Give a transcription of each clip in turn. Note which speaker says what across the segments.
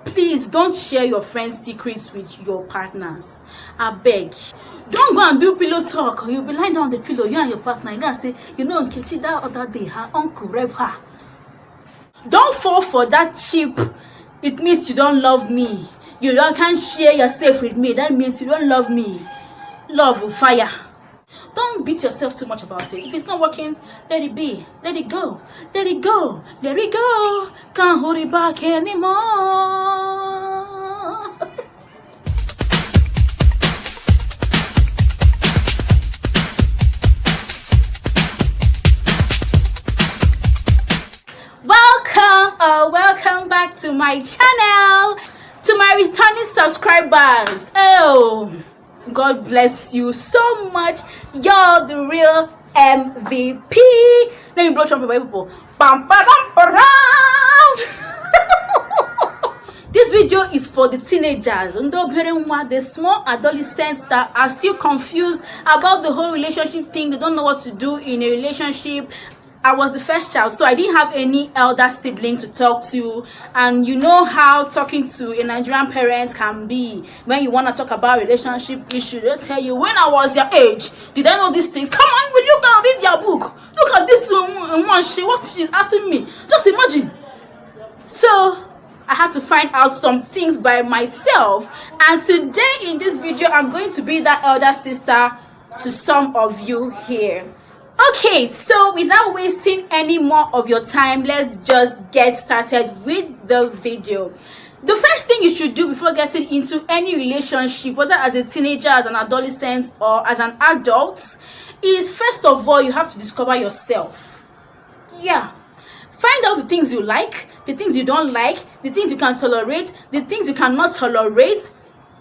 Speaker 1: Please don't share your friends' secrets with your partners. I beg. Don't go and do pillow talk. You'll be lying down on the pillow, you and your partner. You're gonna say, you know, Nkechi, that other day, her uncle raped her. Don't fall for that cheap, it means you don't love me. Can't share yourself with me. That means you don't love me. Love will fire. Don't beat yourself too much about it. If it's not working, let it be. Let it go. Let it go. Let it go. Can't hold it back anymore. Welcome back to my channel. To my returning subscribers. Oh, God bless you so much. You're the real MVP. Let me blow trumpet for people. This video is for the teenagers, the small adolescents that are still confused about the whole relationship thing. They don't know what to do in a relationship. I was the first child, so I didn't have any elder sibling to talk to, and you know how talking to a Nigerian parent can be. When you want to talk about relationship issues, they'll tell you, when I was your age, did I know these things? Come on, will you go and read their book? Look at this one, what she's asking me. Just imagine. So I had to find out some things by myself, and today in this video, I'm going to be that elder sister to some of you here. Okay, so without wasting any more of your time, let's just get started with the video. The first thing you should do before getting into any relationship, whether as a teenager, as an adolescent, or as an adult, is first of all, you have to discover yourself. Yeah. Find out the things you like, the things you don't like, the things you can tolerate, the things you cannot tolerate.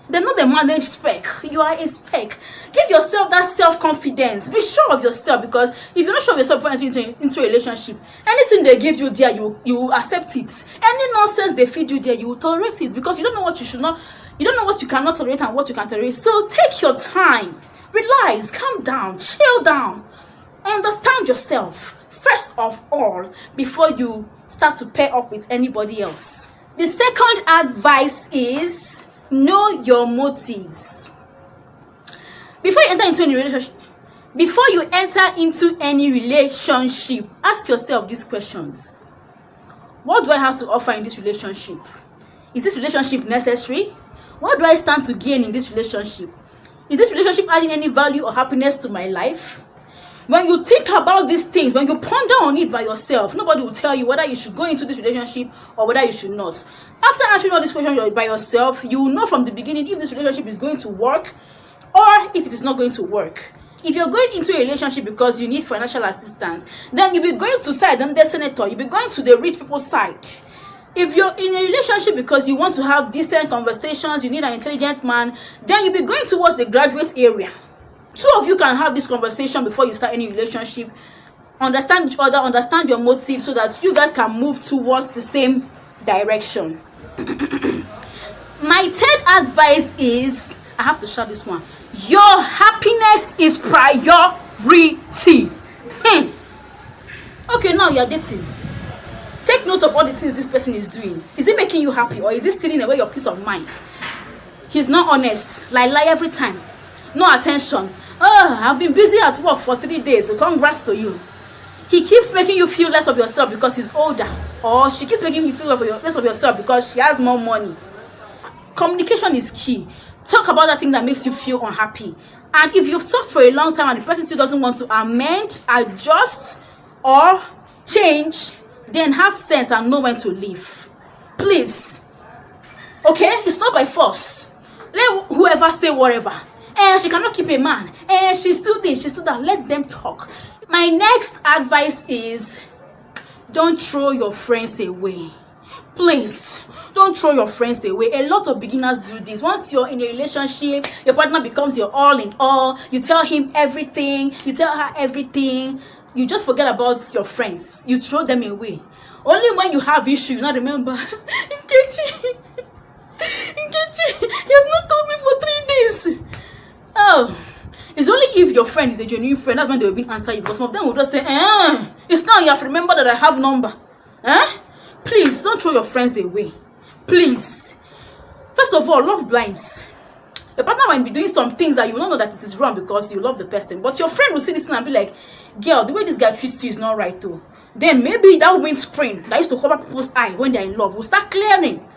Speaker 1: They're not the managed spec. You are a spec. Give yourself that self-confidence. Be sure of yourself, because if you're not sure of yourself before entering into a relationship, anything they give you there, you accept it. Any nonsense they feed you there, you will tolerate it, because you don't know what you should not, you don't know what you cannot tolerate and what you can tolerate. So take your time, relax, calm down, chill down, understand yourself first of all before you start to pair up with anybody else. The second advice is, know your motives. Before you enter into any relationship, ask yourself these questions. What do I have to offer in this relationship? Is this relationship necessary? What do I stand to gain in this relationship? Is this relationship adding any value or happiness to my life? When you think about these things, when you ponder on it by yourself, nobody will tell you whether you should go into this relationship or whether you should not. After answering all these questions by yourself, you will know from the beginning if this relationship is going to work or if it is not going to work. If you're going into a relationship because you need financial assistance, then you'll be going to side and the senator, you'll be going to the rich people's side. If you're in a relationship because you want to have decent conversations, you need an intelligent man, then you'll be going towards the graduate area. Two of you can have this conversation before you start any relationship. Understand each other, understand your motives, so that you guys can move towards the same direction. My third advice is, I have to shout this one. Your happiness is priority. Okay, now you're dating. Take note of all the things this person is doing. Is it making you happy, or is it stealing away your peace of mind? He's not honest. Lie every time. No attention. Oh, I've been busy at work for 3 days. Congrats to you. He keeps making you feel less of yourself because he's older, or she keeps making you feel less of yourself because she has more money. Communication is key. Talk about that thing that makes you feel unhappy. And if you've talked for a long time and the person still doesn't want to amend, adjust, or change, then have sense and know when to leave. Please. Okay? It's not by force. Let whoever say whatever. She cannot keep a man. She's still this, she's still that. Let them talk. My next advice is, don't throw your friends away. Please, don't throw your friends away. A lot of beginners do this. Once you're in a relationship, your partner becomes your all in all. You tell him everything. You tell her everything. You just forget about your friends. You throw them away. Only when you have issue, you not remember. Nkechi, he has not called me for 3 days. Oh, it's only if your friend is a genuine friend that's when they will be answer you, because some of them will just say, it's now you have to remember that I have number. Please don't throw your friends away. Please. First of all, love blinds. Your partner might be doing some things that you will not know that it is wrong because you love the person, but your friend will see this thing and be like, girl, the way this guy treats you is not right though. Then maybe that windscreen that used to cover people's eye when they're in love will start clearing.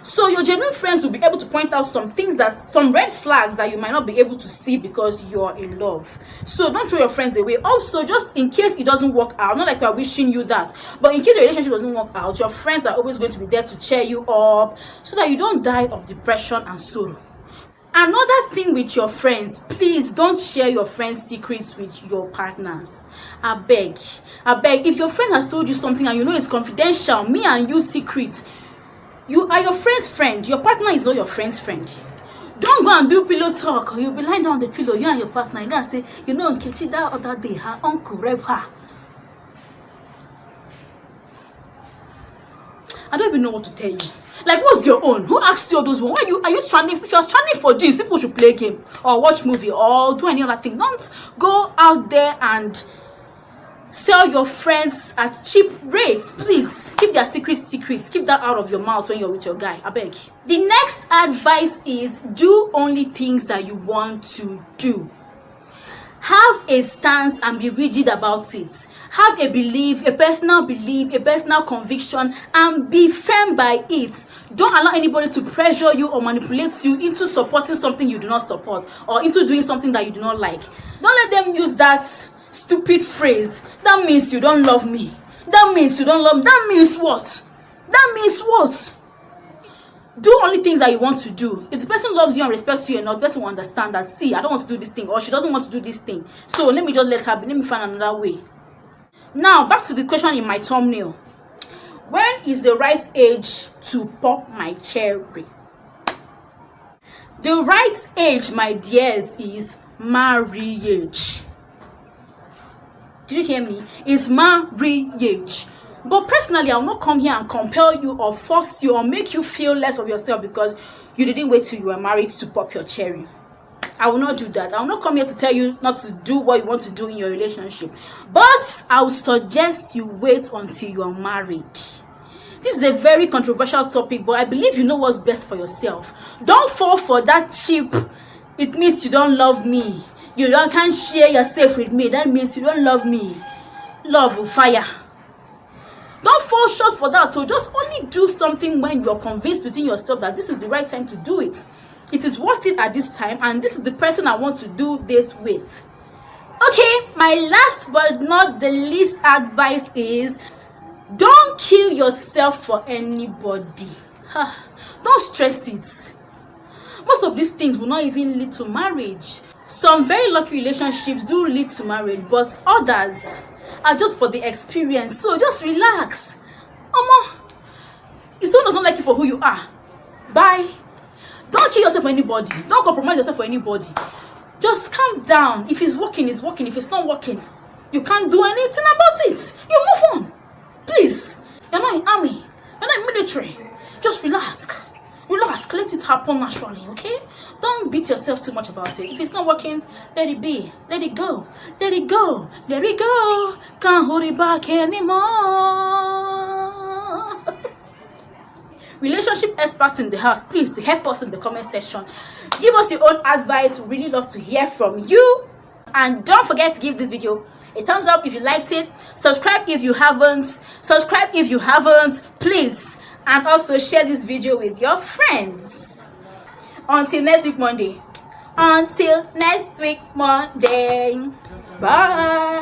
Speaker 1: So your genuine friends will be able to point out some things, that some red flags that you might not be able to see because you're in love. So don't throw your friends away. Also, just in case it doesn't work out, not like we're wishing you that, but in case your relationship doesn't work out, your friends are always going to be there to cheer you up so that you don't die of depression and sorrow. Another thing with your friends, please don't share your friends' secrets with your partners. I beg, if your friend has told you something and you know it's confidential, me and you secret, you are your friend's friend. Your partner is not your friend's friend. Don't go and do pillow talk, or you'll be lying down on the pillow, you and your partner, you're gonna say, you know, Nkechi, that other day her uncle raped her. I don't even know what to tell you. Like, what's your own? Who asked you all those ones? Why are you stranding? If you're stranding for this, people should play game or watch movie or do any other thing. Don't go out there and sell your friends at cheap rates. Please keep their secrets. Keep that out of your mouth when you're with your guy. I beg. The next advice is do only things that you want to do. Have a stance and be rigid about it. Have a belief, a personal conviction, and be firm by it. Don't allow anybody to pressure you or manipulate you into supporting something you do not support or into doing something that you do not like. Don't let them use that stupid phrase. That means you don't love me. That means you don't love me. That means what? That means what? Do only things that you want to do. If the person loves you and respects you enough, the person will understand that, see, I don't want to do this thing, or she doesn't want to do this thing. So let me just let her be. Let me find another way. Now, back to the question in my thumbnail. When is the right age to pop my cherry? The right age, my dears, is marriage. Did you hear me? It's marriage. But personally, I will not come here and compel you or force you or make you feel less of yourself because you didn't wait till you were married to pop your cherry. I will not do that. I will not come here to tell you not to do what you want to do in your relationship. But I will suggest you wait until you are married. This is a very controversial topic, but I believe you know what's best for yourself. Don't fall for that cheap, it means you don't love me. Can't share yourself with me. That means you don't love me. Love will fire. Don't fall short for that. So just only do something when you're convinced within yourself that this is the right time to do it. It is worth it at this time, and this is the person I want to do this with. Okay, my last but not the least advice is don't kill yourself for anybody. Don't stress it. Most of these things will not even lead to marriage. Some very lucky relationships do lead to marriage, but others are just for the experience. So just relax. If someone does not like you for who you are, bye. Don't kill yourself for anybody. Don't compromise yourself for anybody. Just calm down. If it's working, it's working. If it's not working, you can't do anything about it. You move on. Please. You're not in army. You're not in military. Just relax. Relax. Let it happen naturally, okay? Don't beat yourself too much about it. If it's not working, let it be. Let it go. Let it go. Let it go. Can't hold it back anymore. Relationship experts in the house, please help us in the comment section. Give us your own advice. We really love to hear from you. And don't forget to give this video a thumbs up if you liked it. Subscribe if you haven't. Please. And also share this video with your friends. Until next week Monday. Bye.